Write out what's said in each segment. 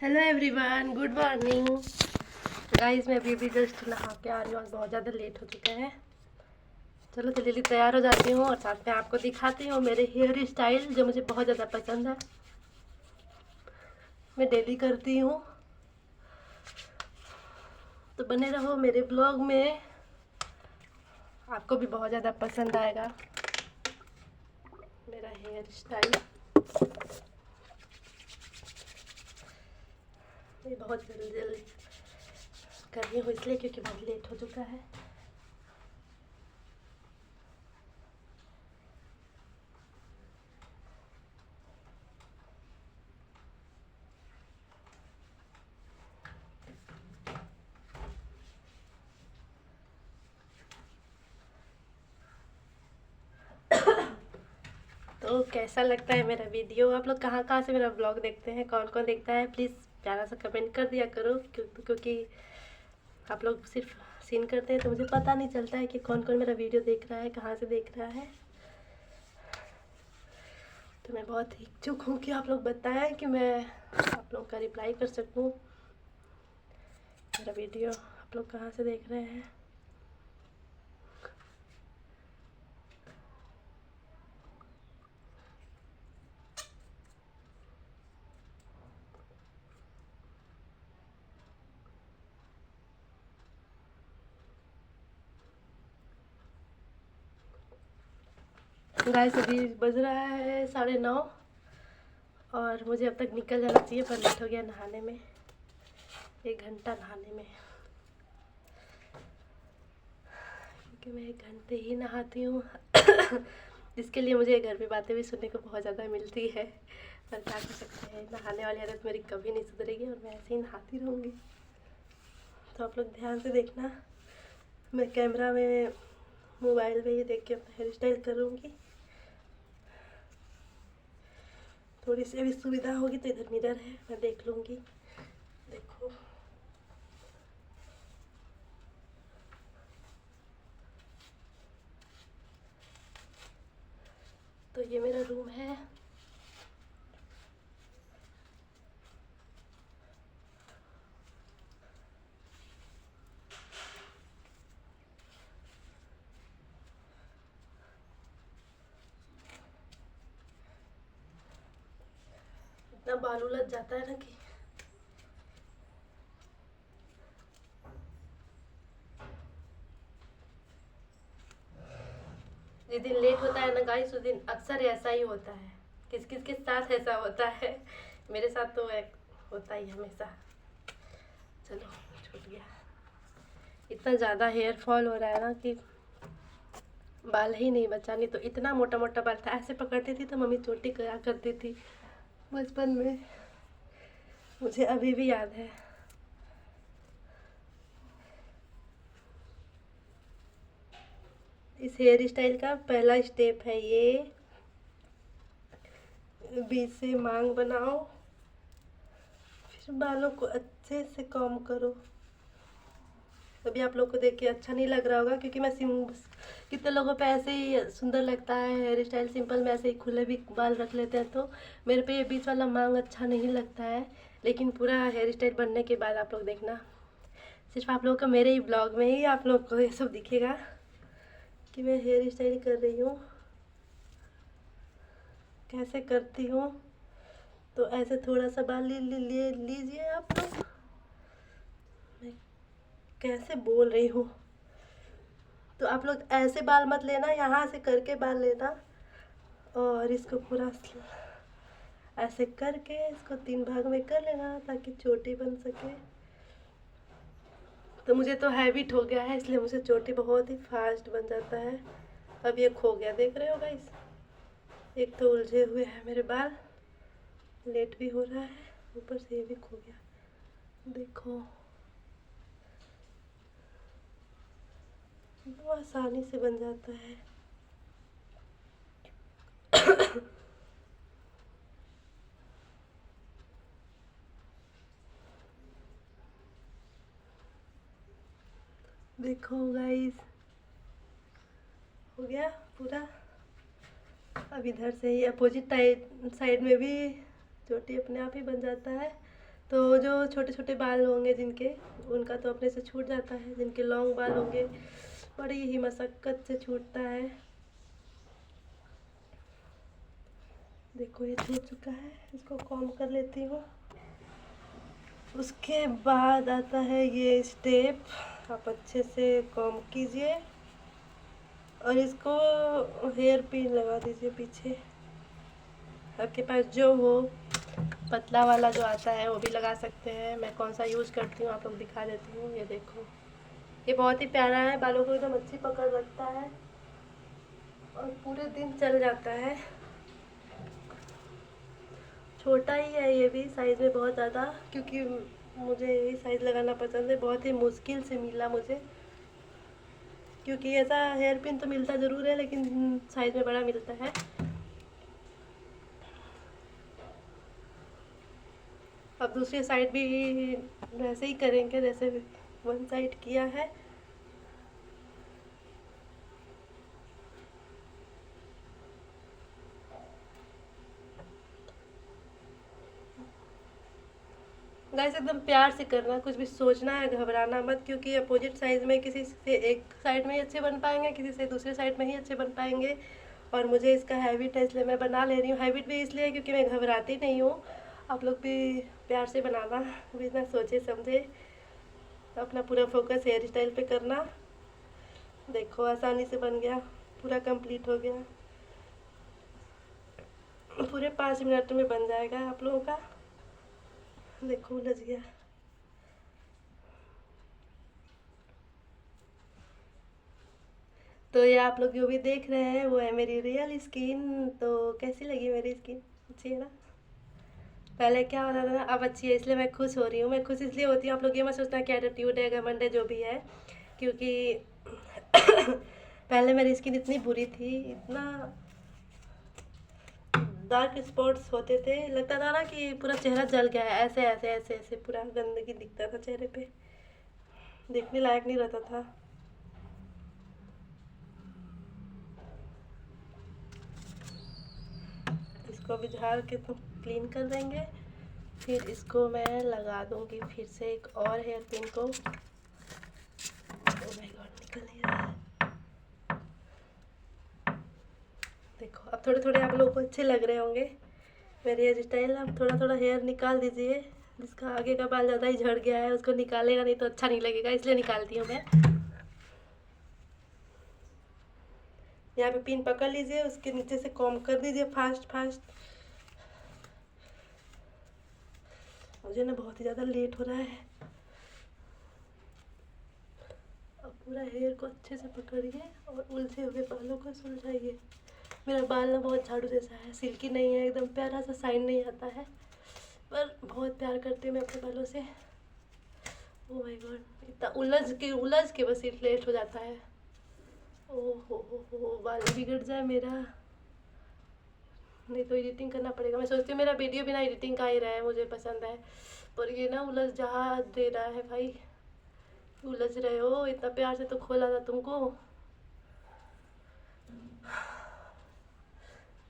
Hello everyone, good morning guys. मैं अभी just नहा के आ रही हूँ और बहुत ज़्यादा लेट हो चुका है। चलो जल्दी जल्दी तैयार हो जाती हूँ और साथ में आपको दिखाती हूँ मेरे हेयर स्टाइल जो मुझे बहुत ज़्यादा पसंद है। मैं डेली करती हूँ, तो बने रहो मेरे ब्लॉग में, आपको भी बहुत ज़्यादा पसंद आएगा मेरा हेयर स्टाइल। मैं बहुत जल्दी जल्दी कर रही हूँ इसलिए क्योंकि बहुत लेट हो चुका है। तो कैसा लगता है मेरा वीडियो? आप लोग कहाँ कहाँ से मेरा ब्लॉग देखते हैं, कौन कौन देखता है? प्लीज़ प्यारा सा कमेंट कर दिया करो, क्योंकि आप लोग सिर्फ सीन करते हैं तो मुझे पता नहीं चलता है कि कौन कौन मेरा वीडियो देख रहा है, कहाँ से देख रहा है। तो मैं बहुत इच्छुक हूँ कि आप लोग बताएं कि मैं आप लोग का रिप्लाई कर सकूँ। मेरा वीडियो आप लोग कहाँ से देख रहे हैं? गाइस अभी बज रहा है 9:30 और मुझे अब तक निकल जाना चाहिए, पर लेट हो गया नहाने में, 1 घंटा नहाने में, क्योंकि मैं 1 घंटे ही नहाती हूँ। जिसके लिए मुझे घर पे बातें भी सुनने को बहुत ज़्यादा मिलती है, पर क्या कर सकते हैं, नहाने वाली आदत मेरी कभी नहीं सुधरेगी और मैं ऐसे ही नहाती रहूँगी। तो आप लोग ध्यान से देखना, मैं कैमरा में मोबाइल में ही देख के अपना हेयर स्टाइल करूँगी। थोड़ी सी अभी सुविधा होगी तो इधर मिरर है, मैं देख लूँगी। देखो तो ये मेरा रूम है। इतना बाल उलझ जाता है ना कि जिस दिन लेट होता है ना गाइस, उस दिन अक्सर ऐसा ही होता है। किस किस के साथ ऐसा होता है, मेरे साथ तो होता ही हमेशा। चलो छूट गया। इतना ज़्यादा हेयर फॉल हो रहा है ना कि बाल ही नहीं बचा। नहीं तो इतना मोटा मोटा बाल था, ऐसे पकड़ती थी तो मम्मी चोटी करा करती थी बचपन में, मुझे अभी भी याद है। इस हेयर स्टाइल का पहला स्टेप है ये, बीच से मांग बनाओ, फिर बालों को अच्छे से कॉम्ब करो। अभी आप लोग को देख के अच्छा नहीं लग रहा होगा, क्योंकि मैं कितने लोगों पे ऐसे ही सुंदर लगता है हेयर स्टाइल, सिंपल में ऐसे ही खुले भी बाल रख लेते हैं, तो मेरे पे ये बीच वाला मांग अच्छा नहीं लगता है। लेकिन पूरा हेयर स्टाइल बनने के बाद आप लोग देखना, सिर्फ आप लोगों को मेरे ही ब्लॉग में ही आप लोग को ये सब दिखेगा कि मैं हेयर स्टाइल कर रही हूँ, कैसे करती हूँ। तो ऐसे थोड़ा सा बाल ले लीजिए आप लोग। मैं कैसे बोल रही हूँ, तो आप लोग ऐसे बाल मत लेना, यहाँ से करके बाल लेना और इसको पूरा ऐसे करके इसको 3 भाग में कर लेना ताकि चोटी बन सके। तो मुझे तो हैबिट हो गया है, इसलिए मुझे चोटी बहुत ही फास्ट बन जाता है। अब ये खो गया, देख रहे हो गाइस, एक तो उलझे हुए हैं मेरे बाल, लेट भी हो रहा है, ऊपर से ये भी खो गया। देखो बहुत आसानी से बन जाता है। देखो गाइस, हो गया पूरा। अब इधर से ही अपोजिट साइड में भी चोटी अपने आप ही बन जाता है। तो जो छोटे छोटे बाल होंगे जिनके, उनका तो अपने से छूट जाता है, जिनके लॉन्ग बाल होंगे बड़ी ही मशक्क़त से छूटता है। देखो ये छूट चुका है, इसको कॉम्ब कर लेती हूँ। उसके बाद आता है ये स्टेप, आप अच्छे से कॉम्ब कीजिए और इसको हेयर पिन लगा दीजिए पीछे। आपके पास जो हो, पतला वाला जो आता है वो भी लगा सकते हैं। मैं कौन सा यूज़ करती हूँ आप लोग दिखा देती हूँ। ये देखो, ये बहुत ही प्यारा है, बालों को एकदम अच्छी पकड़ रखता है और पूरे दिन चल जाता है। छोटा ही है ये भी साइज़ में बहुत ज़्यादा, क्योंकि मुझे यही साइज़ लगाना पसंद है। बहुत ही मुश्किल से मिला मुझे, क्योंकि ऐसा हेयर पिन तो मिलता ज़रूर है लेकिन साइज़ में बड़ा मिलता है। अब दूसरी साइड भी वैसे ही करेंगे जैसे वन साइड किया है। गाइस एकदम प्यार से करना, कुछ भी सोचना है, घबराना मत, क्योंकि अपोजिट साइज में किसी से एक साइड में ही अच्छे बन पाएंगे, किसी से दूसरे साइड में ही अच्छे बन पाएंगे। और मुझे इसका हैबिट है इसलिए मैं बना ले रही हूँ। हैबिट भी इसलिए क्योंकि मैं घबराती नहीं हूँ। आप लोग भी प्यार से बनाना, बिना सोचे समझे अपना पूरा फोकस हेयर स्टाइल पे करना। देखो आसानी से बन गया, पूरा कंप्लीट हो गया। पूरे 5 मिनट में बन जाएगा आप लोगों का। देखो उलझ गया। तो ये आप लोग जो भी देख रहे हैं वो है मेरी रियल स्किन। तो कैसी लगी मेरी स्किन? अच्छी है ना? पहले क्या हो रहा था ना, अब अच्छी है, इसलिए मैं खुश हो रही हूँ। मैं खुश इसलिए होती हूँ, आप लोग ये मत सोचना कि एटीट्यूड है, घमंड है, जो भी है, क्योंकि पहले मेरी स्किन इतनी बुरी थी, इतना डार्क स्पॉट्स होते थे, लगता था ना कि पूरा चेहरा जल गया है, ऐसे ऐसे ऐसे ऐसे पूरा गंदगी दिखता था चेहरे पे, देखने लायक नहीं रहता था। इसको भी झाड़ के तो क्लीन कर देंगे, फिर इसको मैं लगा दूंगी फिर से एक और हेयर पिन को। ओह माय गॉड, निकल नहीं रहा है। देखो अब थोड़े थोड़े आप लोगों को अच्छे लग रहे होंगे मेरे हेयर स्टाइल। अब थोड़ा थोड़ा हेयर निकाल दीजिए। जिसका आगे का बाल ज़्यादा ही झड़ गया है उसको निकालेगा नहीं तो अच्छा नहीं लगेगा, इसलिए निकालती हूँ मैं। यहाँ पे पिन पकड़ लीजिए, उसके नीचे से कॉम्ब कर दीजिए फास्ट फास्ट। मुझे ना बहुत ही ज़्यादा लेट हो रहा है। अब पूरा हेयर को अच्छे से पकड़िए और उलझे हुए बालों को सुलझाइए। मेरा बाल ना बहुत झाड़ू जैसा है, सिल्की नहीं है, एकदम प्यारा सा शाइन नहीं आता है, पर बहुत प्यार करती हूँ मैं अपने बालों से। ओह माय गॉड, इतना उलझ के बस लेट हो जाता है। ओह हो, बाल बिगड़ जाए मेरा, नहीं तो एडिटिंग करना पड़ेगा। मैं सोचती हूँ मेरा वीडियो बिना एडिटिंग का ही रहा है, मुझे पसंद है, पर ये ना उलझ जा दे रहा है भाई। उलझ रहे हो, इतना प्यार से तो खोला था तुमको।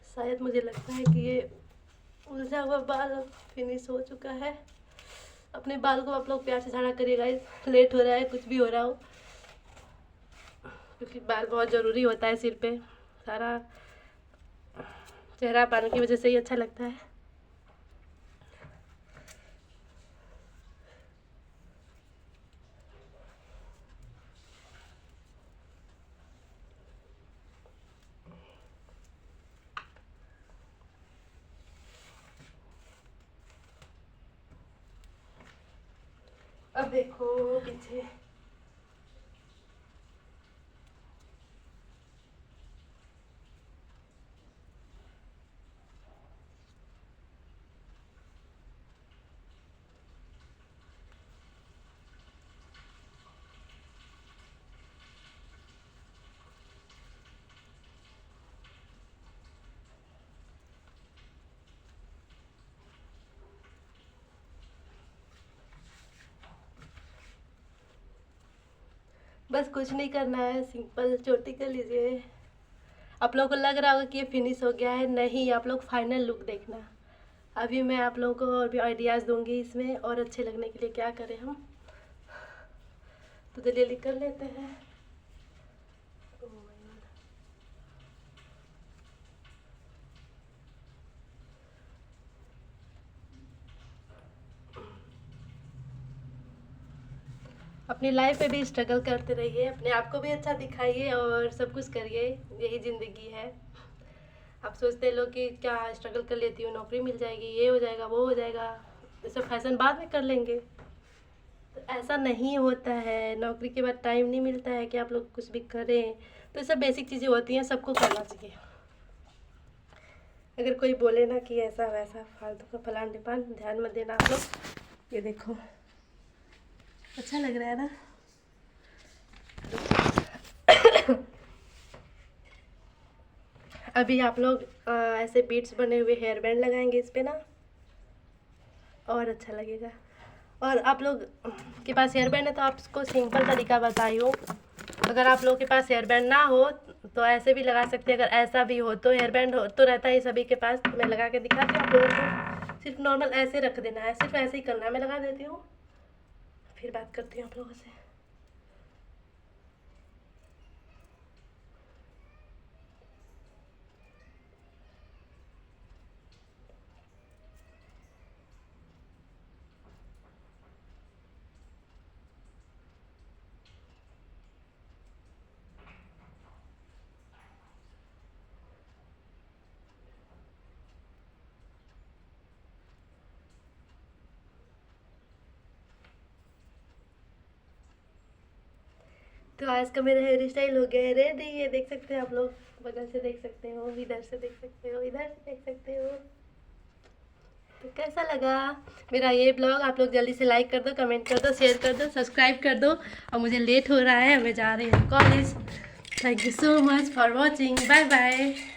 शायद मुझे लगता है कि ये उलझा हुआ बाल फिनिश हो चुका है। अपने बाल को आप लोग प्यार से झाड़ा करिएगा, लेट हो रहा है, कुछ भी हो रहा हो, क्योंकि बाल बहुत ज़रूरी होता है सिर पे। सारा चेहरा बालों की वजह से ही अच्छा लगता है। अब देखो पीछे, बस कुछ नहीं करना है, सिंपल चोटी कर लीजिए। आप लोगों को लग रहा होगा कि ये फिनिश हो गया है, नहीं, आप लोग फाइनल लुक देखना। अभी मैं आप लोगों को और भी आइडियाज़ दूंगी इसमें, और अच्छे लगने के लिए क्या करें हम। तो चलिए लिख कर लेते हैं। Oh my God. अपनी लाइफ में भी स्ट्रगल करते रहिए, अपने आप को भी अच्छा दिखाइए और सब कुछ करिए, यही ज़िंदगी है। आप सोचते लोग कि क्या स्ट्रगल कर लेती हूँ, नौकरी मिल जाएगी, ये हो जाएगा, वो हो जाएगा, ये सब फैशन बाद में कर लेंगे। तो ऐसा नहीं होता है, नौकरी के बाद टाइम नहीं मिलता है कि आप लोग कुछ भी करें। तो ये सब बेसिक चीज़ें होती हैं, सबको करना चाहिए। अगर कोई बोले ना कि ऐसा वैसा फालतू का फलान ढिपान, ध्यान मत देना आप लोग। ये देखो, अच्छा लग रहा है ना। अभी आप लोग ऐसे बीट्स बने हुए हेयर बैंड लगाएंगे इस पे ना, और अच्छा लगेगा। और आप लोग के पास हेयर बैंड है तो आपको सिंपल तरीका बताई हूँ। अगर आप लोगों के पास हेयर बैंड ना हो तो ऐसे भी लगा सकते हैं। अगर ऐसा भी हो तो हेयर बैंड हो तो रहता है सभी के पास। तो मैं लगा के दिखाती हूँ आप लोगों को। सिर्फ नॉर्मल ऐसे रख देना है, सिर्फ ऐसे ही करना है। मैं लगा देती हूँ, फिर बात करती हूँ आप लोगों से। तो आज का मेरा हेयर स्टाइल हो गया है रेडी। ये देख सकते हैं आप लोग, बगल से देख सकते हो, इधर से देख सकते हो, इधर से देख सकते हो। तो कैसा लगा मेरा ये ब्लॉग? आप लोग जल्दी से लाइक कर दो, कमेंट कर दो, शेयर कर दो, सब्सक्राइब कर दो। और मुझे लेट हो रहा है, मैं जा रही हूँ college. Thank you so much for watching. Bye bye.